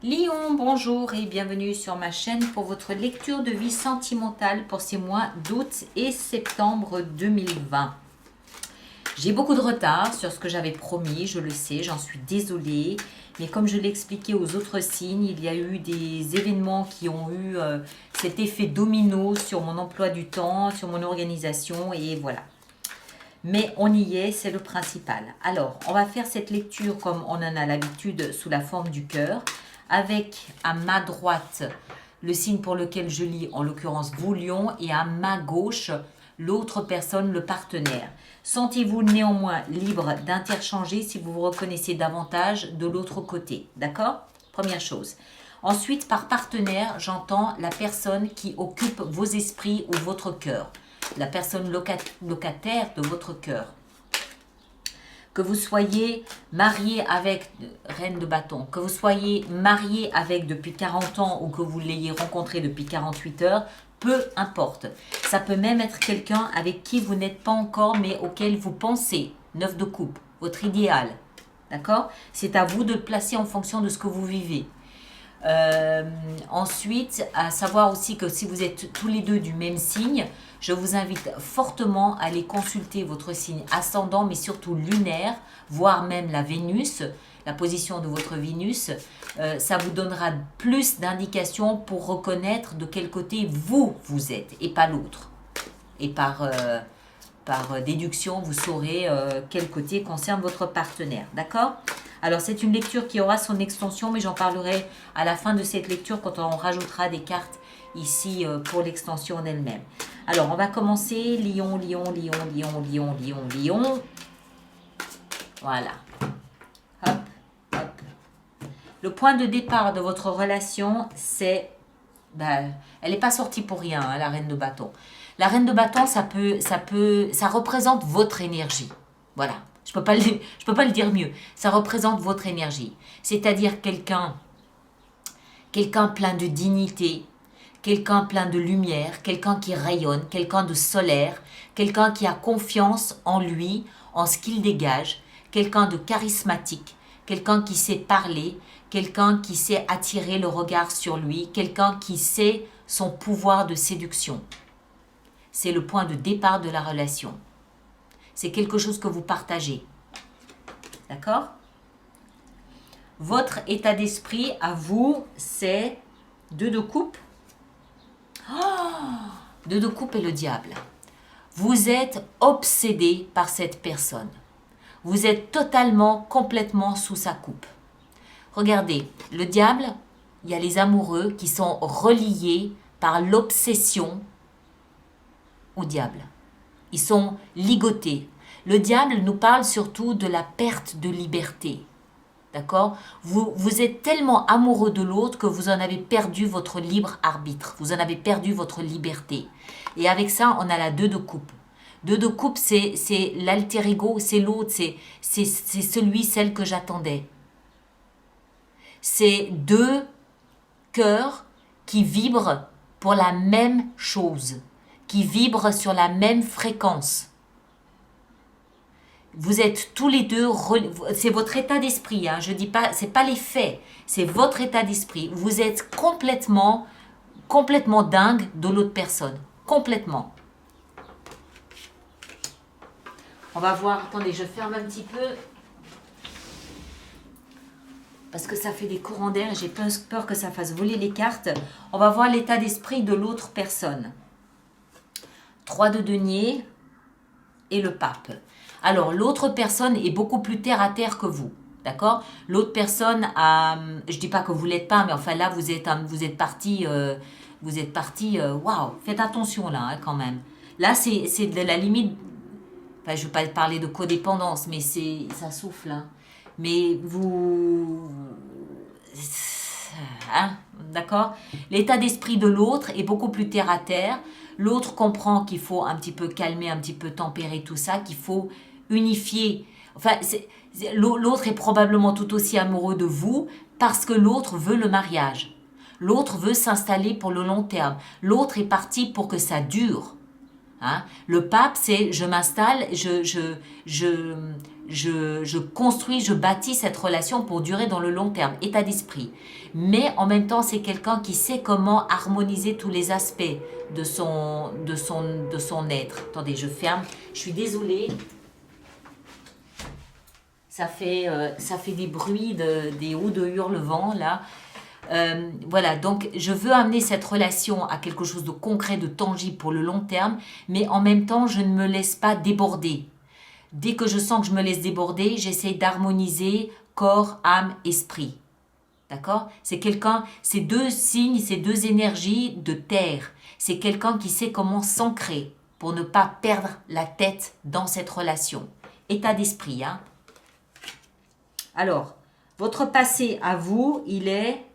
Lion, bonjour et bienvenue sur ma chaîne pour votre lecture de vie sentimentale pour ces mois d'août et septembre 2020. J'ai beaucoup de retard sur ce que j'avais promis, je le sais, j'en suis désolée. Mais comme je l'ai expliqué aux autres signes, il y a eu des événements qui ont eu cet effet domino sur mon emploi du temps, sur mon organisation et voilà. Mais on y est, c'est le principal. Alors, on va faire cette lecture comme on en a l'habitude sous la forme du cœur, avec à ma droite le signe pour lequel je lis, en l'occurrence vous Lion, et à ma gauche l'autre personne, le partenaire. Sentez-vous néanmoins libre d'interchanger si vous vous reconnaissez davantage de l'autre côté, d'accord? Première chose. Ensuite, par partenaire, j'entends la personne qui occupe vos esprits ou votre cœur, la personne locataire de votre cœur. Que vous soyez marié avec, reine de bâton, que vous soyez marié avec depuis 40 ans ou que vous l'ayez rencontré depuis 48 heures, peu importe. Ça peut même être quelqu'un avec qui vous n'êtes pas encore mais auquel vous pensez, 9 de coupe, votre idéal. D'accord? C'est à vous de le placer en fonction de ce que vous vivez. Ensuite, à savoir aussi que si vous êtes tous les deux du même signe, je vous invite fortement à aller consulter votre signe ascendant, mais surtout lunaire, voire même la Vénus, la position de votre Vénus. Ça vous donnera plus d'indications pour reconnaître de quel côté vous êtes et pas l'autre. Et par déduction, vous saurez quel côté concerne votre partenaire. D'accord ? Alors, c'est une lecture qui aura son extension, mais j'en parlerai à la fin de cette lecture quand on rajoutera des cartes ici pour l'extension en elle-même. Alors, on va commencer. Lion, lion, lion, lion, lion, lion, lion. Voilà. Hop, hop. Le point de départ de votre relation, c'est... elle n'est pas sortie pour rien, hein, la reine de bâton. La reine de bâton, ça représente votre énergie. Voilà. Je peux pas le dire mieux. Ça représente votre énergie. C'est-à-dire quelqu'un plein de dignité, quelqu'un plein de lumière, quelqu'un qui rayonne, quelqu'un de solaire, quelqu'un qui a confiance en lui, en ce qu'il dégage, quelqu'un de charismatique, quelqu'un qui sait parler, quelqu'un qui sait attirer le regard sur lui, quelqu'un qui sait son pouvoir de séduction. C'est le point de départ de la relation. C'est quelque chose que vous partagez. D'accord? Votre état d'esprit à vous, c'est 2 de coupe. Oh, 2 de coupe et le diable. Vous êtes obsédé par cette personne. Vous êtes totalement, complètement sous sa coupe. Regardez, le diable, il y a les amoureux qui sont reliés par l'obsession au diable. Ils sont ligotés. Le diable nous parle surtout de la perte de liberté. D'accord? Vous êtes tellement amoureux de l'autre que vous en avez perdu votre libre arbitre. Vous en avez perdu votre liberté. Et avec ça, on a la 2 de coupe. 2 de coupe, c'est l'alter ego, c'est l'autre, c'est celui, celle que j'attendais. C'est 2 cœurs qui vibrent pour la même chose, qui vibrent sur la même fréquence. Vous êtes tous les deux, c'est votre état d'esprit, hein, je dis pas, c'est pas les faits, c'est votre état d'esprit. Vous êtes complètement dingue de l'autre personne, complètement. On va voir, attendez, je ferme un petit peu, parce que ça fait des courants d'air et j'ai peur que ça fasse voler les cartes. On va voir l'état d'esprit de l'autre personne. 3 de denier et le pape. Alors, l'autre personne est beaucoup plus terre à terre que vous. D'accord? L'autre personne a... Je dis pas que vous l'êtes pas, mais enfin là, vous êtes parti... Waouh! Faites attention là, hein, quand même. Là, c'est de la limite... Enfin, je ne veux pas parler de codépendance, mais ça souffle. Hein. Mais vous... Hein, d'accord? L'état d'esprit de l'autre est beaucoup plus terre à terre. L'autre comprend qu'il faut un petit peu calmer, un petit peu tempérer tout ça, qu'il faut unifier. Enfin, l'autre est probablement tout aussi amoureux de vous parce que l'autre veut le mariage. L'autre veut s'installer pour le long terme. L'autre est parti pour que ça dure. Hein. Le pape, c'est je m'installe, je construis, je bâtis cette relation pour durer dans le long terme, état d'esprit. Mais en même temps, c'est quelqu'un qui sait comment harmoniser tous les aspects de son être. Attendez, je ferme. Je suis désolée. Ça fait des bruits, des hauts de hurlement, là. Voilà, donc je veux amener cette relation à quelque chose de concret, de tangible pour le long terme, mais en même temps, je ne me laisse pas déborder. Dès que je sens que je me laisse déborder, j'essaie d'harmoniser corps, âme, esprit. D'accord? C'est quelqu'un, ces deux signes, ces deux énergies de terre. C'est quelqu'un qui sait comment s'ancrer pour ne pas perdre la tête dans cette relation. État d'esprit, hein? Alors, votre passé à vous, il est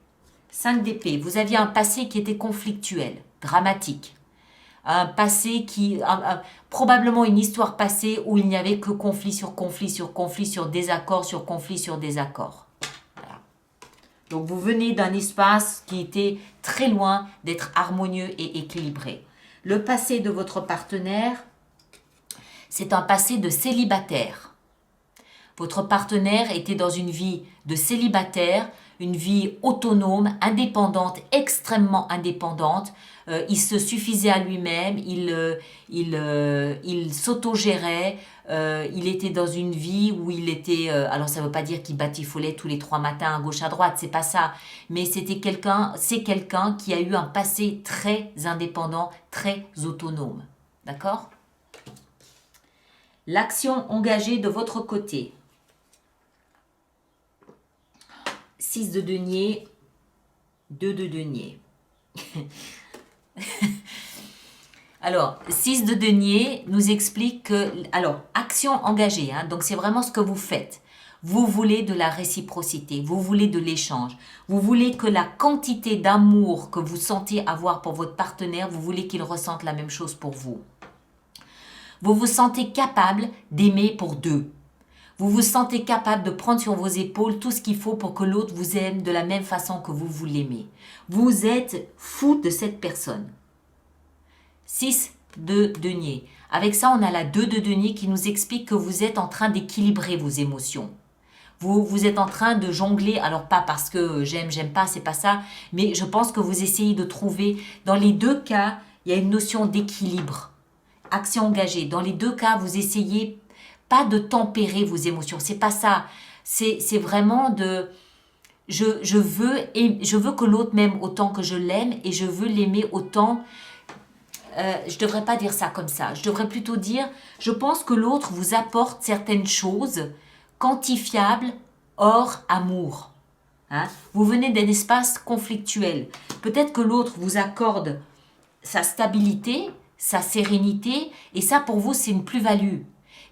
5 d'épée. Vous aviez un passé qui était conflictuel, dramatique. Un passé probablement une histoire passée où il n'y avait que conflit sur conflit sur conflit, sur désaccord sur conflit sur désaccord. Voilà. Donc vous venez d'un espace qui était très loin d'être harmonieux et équilibré. Le passé de votre partenaire, c'est un passé de célibataire. Votre partenaire était dans une vie de célibataire, une vie autonome, indépendante, extrêmement indépendante. Il se suffisait à lui-même, il s'autogérait, il était dans une vie où il était... alors ça ne veut pas dire qu'il batifolait tous les 3 matins à gauche à droite, c'est pas ça. Mais c'est quelqu'un qui a eu un passé très indépendant, très autonome. D'accord? L'action engagée de votre côté. 6 de denier, 2 de denier. Alors, 6 de denier nous explique que... Alors, action engagée, hein, donc c'est vraiment ce que vous faites. Vous voulez de la réciprocité, vous voulez de l'échange. Vous voulez que la quantité d'amour que vous sentez avoir pour votre partenaire, vous voulez qu'il ressente la même chose pour vous. Vous vous sentez capable d'aimer pour deux. Vous vous sentez capable de prendre sur vos épaules tout ce qu'il faut pour que l'autre vous aime de la même façon que vous l'aimez. Vous êtes fou de cette personne. 6 de denier. Avec ça, on a la 2 de denier qui nous explique que vous êtes en train d'équilibrer vos émotions. Vous êtes en train de jongler, alors pas parce que j'aime pas, c'est pas ça, mais je pense que vous essayez de trouver, dans les deux cas, il y a une notion d'équilibre. Action engagée. Dans les deux cas, vous essayez pas de tempérer vos émotions, c'est pas ça. C'est vraiment de... Je veux que l'autre m'aime autant que je l'aime et je veux l'aimer autant... je devrais pas dire ça comme ça. Je devrais plutôt dire, je pense que l'autre vous apporte certaines choses quantifiables hors amour. Hein? Vous venez d'un espace conflictuel. Peut-être que l'autre vous accorde sa stabilité, sa sérénité, et ça pour vous c'est une plus-value.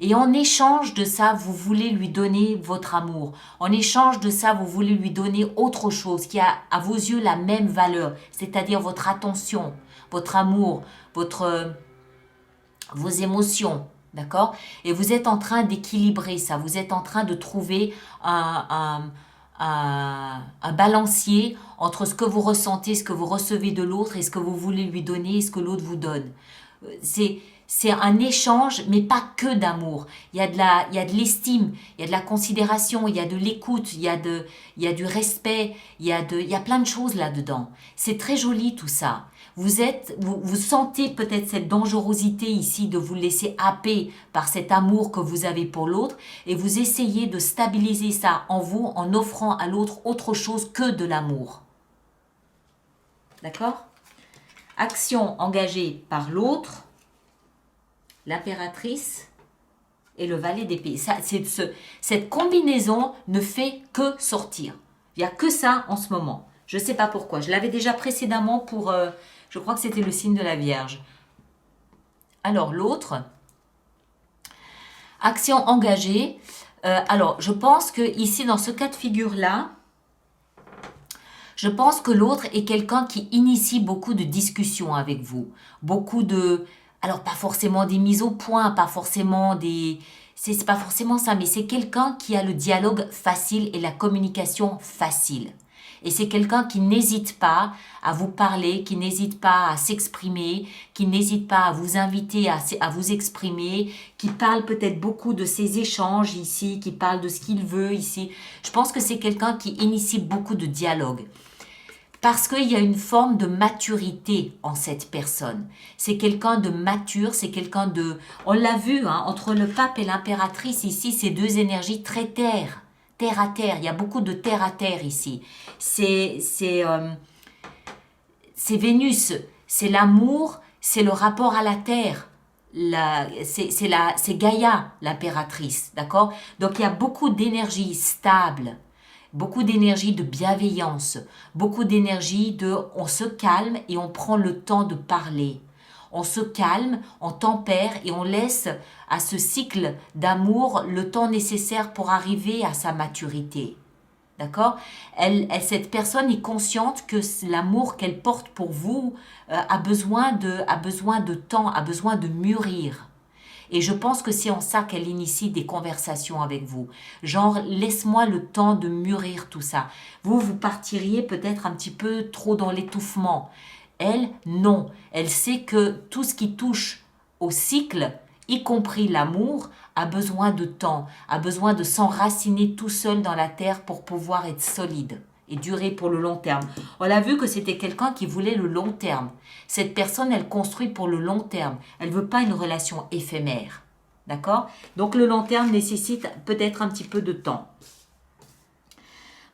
Et en échange de ça, vous voulez lui donner votre amour. En échange de ça, vous voulez lui donner autre chose qui a à vos yeux la même valeur, c'est-à-dire votre attention, votre amour, vos émotions. D'accord? Et vous êtes en train d'équilibrer ça. Vous êtes en train de trouver un balancier entre ce que vous ressentez, ce que vous recevez de l'autre et ce que vous voulez lui donner et ce que l'autre vous donne. C'est un échange, mais pas que d'amour. Il y a de l'estime, il y a de la considération, il y a de l'écoute, il y a du respect, il y a plein de choses là-dedans. C'est très joli tout ça. Vous sentez peut-être cette dangerosité ici de vous laisser happer par cet amour que vous avez pour l'autre et vous essayez de stabiliser ça en vous en offrant à l'autre autre chose que de l'amour. D'accord? Action engagée par l'autre, l'impératrice et le valet d'épée. Cette combinaison ne fait que sortir. Il n'y a que ça en ce moment. Je ne sais pas pourquoi. Je l'avais déjà précédemment pour... je crois que c'était le signe de la Vierge. Alors, l'autre, action engagée. Alors, je pense que ici, dans ce cas de figure-là, je pense que l'autre est quelqu'un qui initie beaucoup de discussions avec vous. Beaucoup de... Alors, pas forcément des mises au point, pas forcément des... C'est pas forcément ça, mais c'est quelqu'un qui a le dialogue facile et la communication facile. Et c'est quelqu'un qui n'hésite pas à vous parler, qui n'hésite pas à s'exprimer, qui n'hésite pas à vous inviter à vous exprimer, qui parle peut-être beaucoup de ses échanges ici, qui parle de ce qu'il veut ici. Je pense que c'est quelqu'un qui initie beaucoup de dialogue. Parce qu'il y a une forme de maturité en cette personne. C'est quelqu'un de mature, c'est quelqu'un de... On l'a vu, hein, entre le pape et l'impératrice, ici, c'est deux énergies très terre à terre. Il y a beaucoup de terre à terre ici. C'est Vénus, c'est l'amour, c'est le rapport à la terre. C'est Gaïa, l'impératrice, d'accord? Donc il y a beaucoup d'énergie stable. Beaucoup d'énergie de bienveillance, beaucoup d'énergie de on se calme et on prend le temps de parler. On se calme, on tempère et on laisse à ce cycle d'amour le temps nécessaire pour arriver à sa maturité. D'accord? Cette personne est consciente que l'amour qu'elle porte pour vous a besoin de temps, a besoin de mûrir. Et je pense que c'est en ça qu'elle initie des conversations avec vous. Genre, laisse-moi le temps de mûrir tout ça. Vous partiriez peut-être un petit peu trop dans l'étouffement. Elle, non. Elle sait que tout ce qui touche au cycle, y compris l'amour, a besoin de temps, a besoin de s'enraciner tout seul dans la terre pour pouvoir être solide et durer pour le long terme. On a vu que c'était quelqu'un qui voulait le long terme. Cette personne, elle construit pour le long terme. Elle ne veut pas une relation éphémère. D'accord? Donc le long terme nécessite peut-être un petit peu de temps.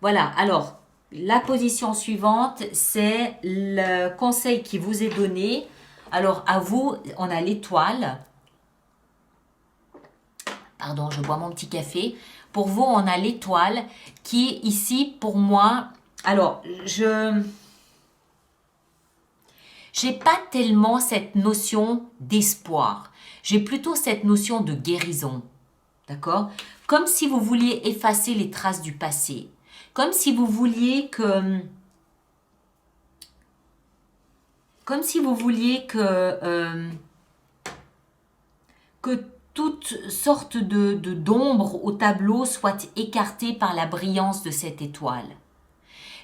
Voilà, alors, la position suivante, c'est le conseil qui vous est donné. Alors, à vous, on a l'étoile. Pardon, je bois mon petit café. Pour vous, on a l'étoile qui, ici, pour moi... Alors, j'ai pas tellement cette notion d'espoir. J'ai plutôt cette notion de guérison. D'accord? Comme si vous vouliez effacer les traces du passé. Comme si vous vouliez que... Comme si vous vouliez que toute sorte d'ombre au tableau soit écartée par la brillance de cette étoile.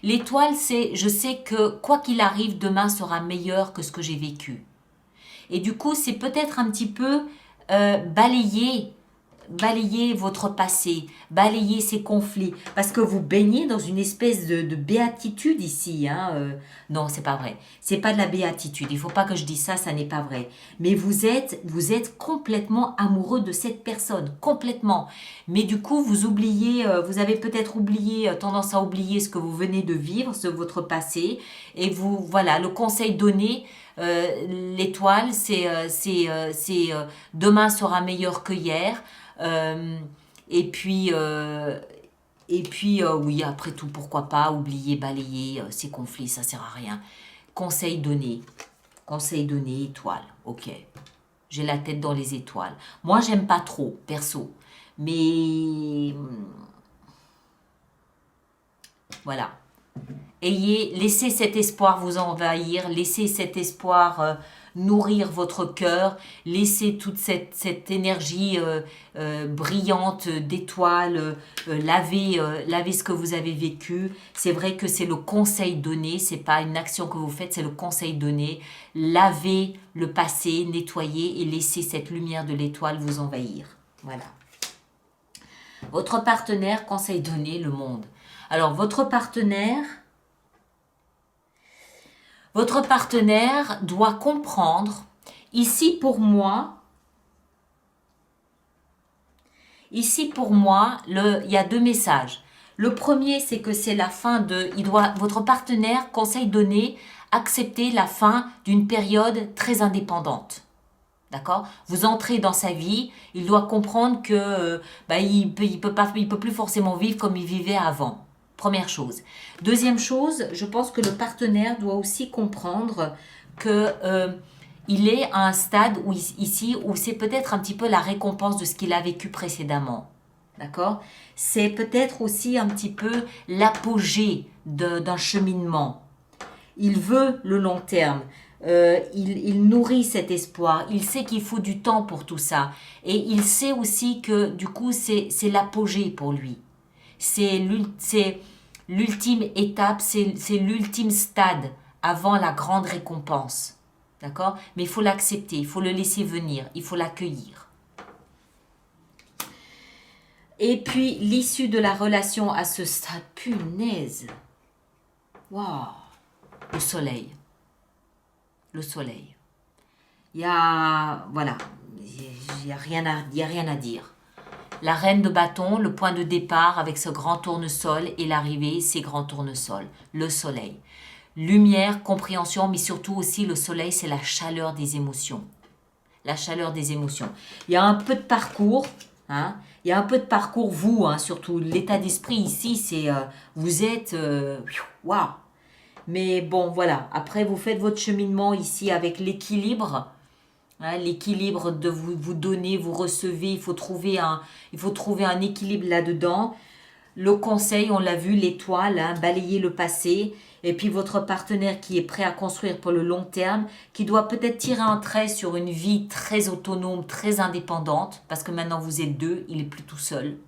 L'étoile, c'est je sais que quoi qu'il arrive, demain sera meilleur que ce que j'ai vécu. Et du coup, c'est peut-être un petit peu balayer votre passé, balayer ces conflits, parce que vous baignez dans une espèce de béatitude ici. Non, c'est pas vrai. C'est pas de la béatitude. Il faut pas que je dise ça, ça n'est pas vrai. Mais vous êtes complètement amoureux de cette personne, complètement. Mais du coup, vous avez peut-être tendance à oublier ce que vous venez de vivre, votre passé, et voilà, le conseil donné. L'étoile, c'est demain sera meilleur que hier. Et puis, oui, après tout, pourquoi pas oublier, balayer ces conflits, ça sert à rien. Conseil donné, étoile, ok. J'ai la tête dans les étoiles. Moi, j'aime pas trop, perso. Mais voilà. Laissez cet espoir vous envahir, laissez cet espoir nourrir votre cœur, laissez toute cette énergie brillante d'étoiles, laver ce que vous avez vécu. C'est vrai que c'est le conseil donné, c'est pas une action que vous faites, c'est le conseil donné. Lavez le passé, nettoyez et laissez cette lumière de l'étoile vous envahir. Voilà. Votre partenaire, conseil donné, le monde. Alors, votre partenaire doit comprendre, ici pour moi, il y a deux messages. Le premier, c'est que c'est la fin votre partenaire, conseil donné, accepter la fin d'une période très indépendante. D'accord? Vous entrez dans sa vie, il doit comprendre que il peut plus forcément vivre comme il vivait avant. Première chose. Deuxième chose, je pense que le partenaire doit aussi comprendre que il est à un stade où c'est peut-être un petit peu la récompense de ce qu'il a vécu précédemment. D'accord? C'est peut-être aussi un petit peu l'apogée d'un cheminement. Il veut le long terme. Il nourrit cet espoir. Il sait qu'il faut du temps pour tout ça. Et il sait aussi que du coup, c'est l'apogée pour lui. L'ultime étape, c'est l'ultime stade avant la grande récompense. D'accord? Mais il faut l'accepter, il faut le laisser venir, il faut l'accueillir. Et puis, l'issue de la relation à ce stade, punaise. Waouh! Le soleil. Le soleil. Il y a, voilà, il y a rien à dire. La reine de bâton, le point de départ avec ce grand tournesol et l'arrivée, c'est grand tournesol, le soleil. Lumière, compréhension, mais surtout aussi le soleil, c'est la chaleur des émotions. La chaleur des émotions. Il y a un peu de parcours, hein. Il y a un peu de parcours, vous, hein, surtout l'état d'esprit ici, c'est vous êtes waouh. Mais bon, voilà. Après, vous faites votre cheminement ici avec l'équilibre. Hein, l'équilibre de vous donner, vous recevez. Il faut trouver un équilibre là-dedans. Le conseil, on l'a vu, l'étoile, hein, balayer le passé. Et puis votre partenaire qui est prêt à construire pour le long terme, qui doit peut-être tirer un trait sur une vie très autonome, très indépendante, parce que maintenant vous êtes deux, il est plus tout seul.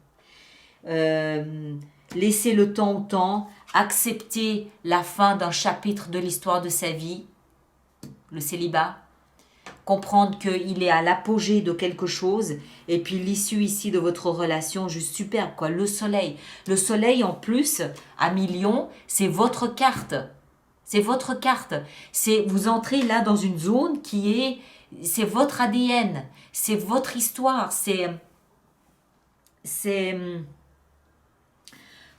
Laissez le temps au temps, accepter la fin d'un chapitre de l'histoire de sa vie, le célibat, comprendre qu'il est à l'apogée de quelque chose, et puis l'issue ici de votre relation, juste superbe, quoi. Le soleil en plus, à millions, c'est votre carte. C'est votre carte. Vous entrez là dans une zone c'est votre ADN, c'est votre histoire,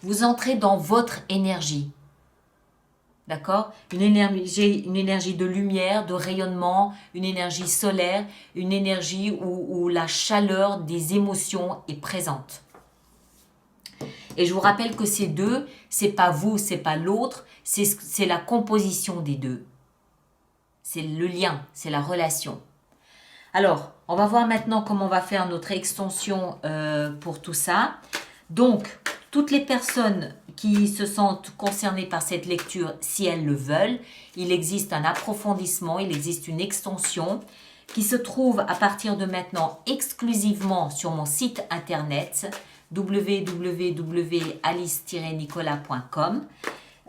vous entrez dans votre énergie. D'accord? Une énergie de lumière, de rayonnement, une énergie solaire, une énergie où la chaleur des émotions est présente. Et je vous rappelle que ces deux, c'est pas vous, c'est pas l'autre, c'est la composition des deux. C'est le lien, c'est la relation. Alors, on va voir maintenant comment on va faire notre extension pour tout ça. Donc, toutes les personnes qui se sentent concernées par cette lecture, si elles le veulent, il existe un approfondissement, il existe une extension qui se trouve à partir de maintenant exclusivement sur mon site internet www.alice-nicolas.com.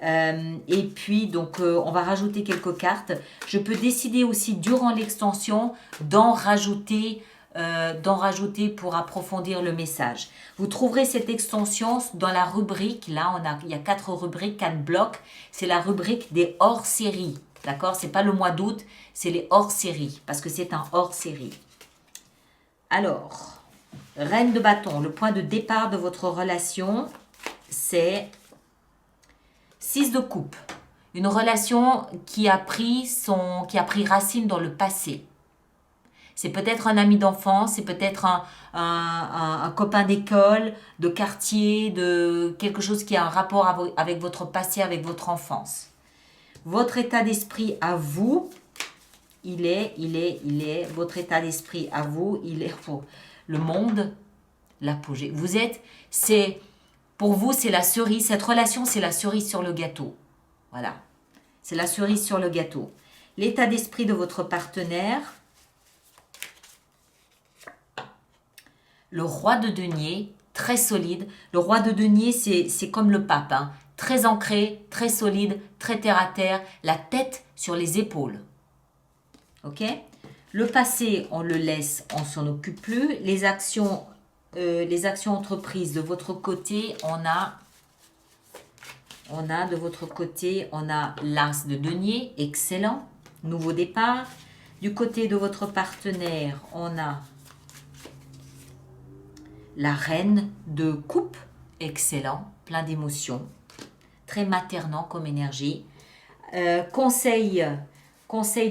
Et puis donc on va rajouter quelques cartes. Je peux décider aussi durant l'extension d'en rajouter pour approfondir le message. Vous trouverez cette extension dans la rubrique, là il y a 4 rubriques, 4 blocs, c'est la rubrique des hors-séries, d'accord? C'est pas le mois d'août, c'est les hors-séries, parce que c'est un hors-série. Alors, reine de bâton, le point de départ de votre relation, c'est 6 de coupe. Une relation qui a pris racine dans le passé. C'est peut-être un ami d'enfance, c'est peut-être un copain d'école, de quartier, de quelque chose qui a un rapport avec votre passé, avec votre enfance. Votre état d'esprit à vous, votre état d'esprit à vous, il est pour le monde, l'apogée. Pour vous, c'est la cerise, cette relation, c'est la cerise sur le gâteau. Voilà, c'est la cerise sur le gâteau. L'état d'esprit de votre partenaire, le roi de denier, très solide. Le roi de denier, c'est comme le pape, hein, très ancré, très solide, très terre à terre, la tête sur les épaules. Ok? Le passé, on le laisse, on s'en occupe plus. Les actions entreprises de votre côté, on a de votre côté, on a l'as de denier, excellent, nouveau départ. Du côté de votre partenaire, on a la reine de coupe, excellent, plein d'émotions, très maternant comme énergie. Conseil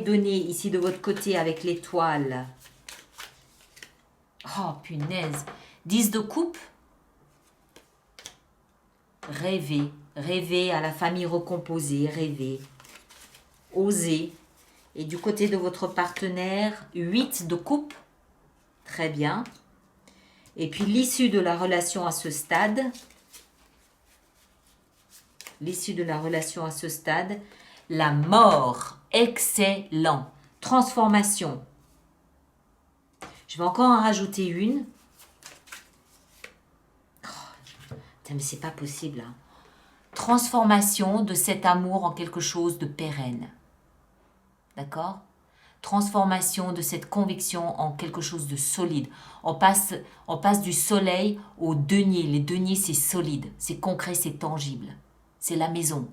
donné ici de votre côté avec l'étoile. Oh punaise, 10 de coupe. Rêver à la famille recomposée, rêver, oser. Et du côté de votre partenaire, 8 de coupe, très bien. Et puis l'issue de la relation à ce stade, la mort, excellent. Transformation. Je vais encore en rajouter une. Oh, mais c'est pas possible. Hein. transformation de cet amour en quelque chose de pérenne. D'accord? Transformation de cette conviction en quelque chose de solide. On passe du soleil au denier. Les deniers, c'est solide, c'est concret, c'est tangible. C'est la maison.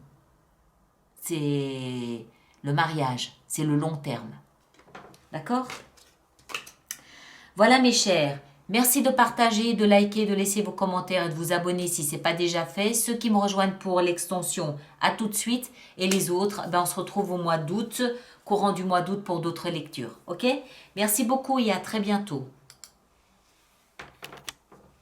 C'est le mariage. C'est le long terme. D'accord? Voilà mes chers. Merci de partager, de liker, de laisser vos commentaires et de vous abonner si ce n'est pas déjà fait. Ceux qui me rejoignent pour l'extension, à tout de suite. Et les autres, on se retrouve au mois d'août, courant du mois d'août pour d'autres lectures. Ok? Merci beaucoup et à très bientôt.